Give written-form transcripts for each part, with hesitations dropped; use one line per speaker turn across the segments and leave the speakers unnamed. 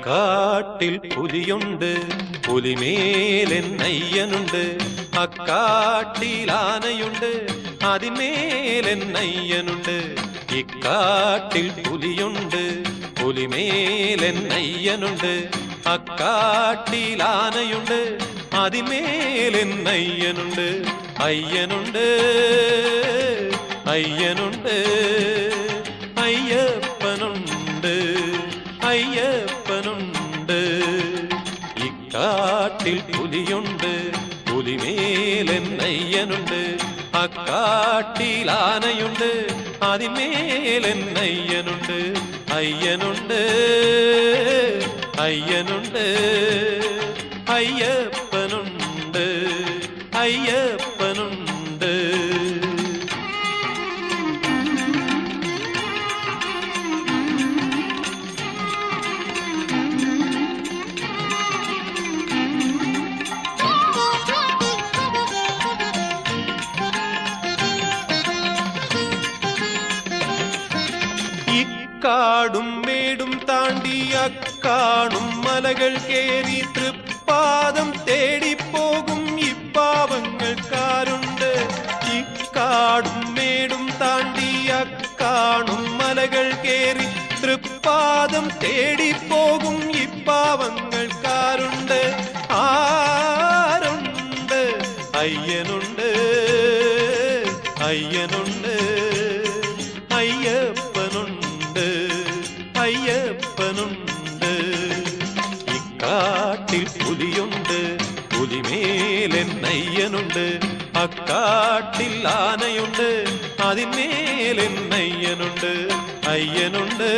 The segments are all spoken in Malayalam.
ഇക്കാട്ടിൽ പുലിയുണ്ട്, പുലിമേലെന്നയ്യനുണ്ട്. അക്കാട്ടിൽ ആനയുണ്ട്, അതിന്മേലെന്നയ്യനുണ്ട്. ഇക്കാട്ടിൽ പുലിയുണ്ട്, പുലിമേലെന്നയ്യനുണ്ട്. അക്കാട്ടിൽ ആനയുണ്ട്, അതിന്മേലെന്നയ്യനുണ്ട്. അയ്യനുണ്ട്, അയ്യനുണ്ട്, അയ്യപ്പനുണ്ട്, അയ്യപ്പനുണ്ട്. ഇക്കാട്ടിൽ പുലിയുണ്ട്, പുലിമേലെന്നയ്യനുണ്ട്. അക്കാട്ടിൽ ആനയുണ്ട്, അതിന്മേലെന്നയ്യനുണ്ട്. അയ്യനുണ്ട്, അയ്യനുണ്ട്, അയ്യപ്പനുണ്ട്, അയ്യപ്പനുണ്ട്. കാടും മേടും താണ്ടി അക്കാണും മലകൾ കേറി തൃപ്പാദം തേടിപ്പോകും ഇപ്പാവങ്ങൾക്കാരുണ്ട്. ഇക്കാടും മേടും താണ്ടി അക്കാണും മലകൾ കേറി തൃപ്പാദം തേടിപ്പോകും ഇപ്പാവങ്ങൾക്കാരുണ്ട്. ആരുണ്ട്? അയ്യനുണ്ട്, അയ്യനുണ്ട്, അയ്യപ്പനുണ്ട്, അയ്യപ്പനുണ്ട്. ഇക്കാട്ടിൽ പുലിയുണ്ട്, പുലിമേലെന്നയ്യനുണ്ട്. അക്കാട്ടിൽ ആനയുണ്ട്, അതിന്മേലെന്നയ്യനുണ്ട്. അയ്യനുണ്ട്,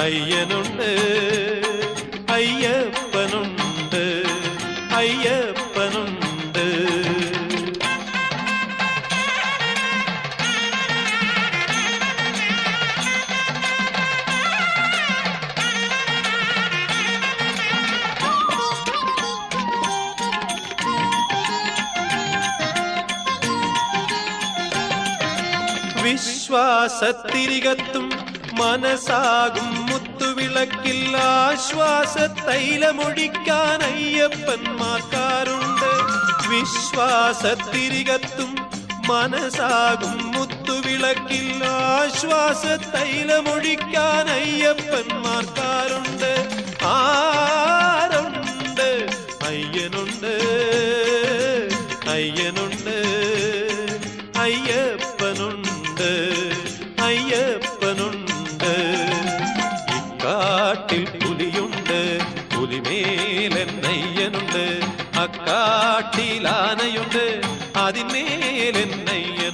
അയ്യനുണ്ട്, അയ്യപ്പനുണ്ട്, അയ്യപ്പനുണ്ട്. വിശ്വാസത്തിരികത്തും മനസ്സാകും മുത്തുവിളക്കിൽ ആശ്വാസത്തൈലമൊഴിക്കാൻ അയ്യപ്പന്മാർക്കാരുണ്ട്. വിശ്വാസത്തിരികത്തും മനസ്സാകും മുത്തുവിളക്കിൽ ആശ്വാസത്തൈലമൊഴിക്കാൻ അയ്യപ്പന്മാർക്കാരുണ്ട്. ആരുണ്ട്? അയ്യനുണ്ട്, അയ്യനുണ്ട്, അയ്യപ്പനുണ്ട്, അയ്യപ്പനുണ്ട്. ഇക്കാട്ടിൽ പുലിയുണ്ട്, പുലിമേലെന്നയ്യനുണ്ട്. അക്കാട്ടിൽ ആനയുണ്ട്, അതിന്മേലെന്നയ്യനുണ്ട്.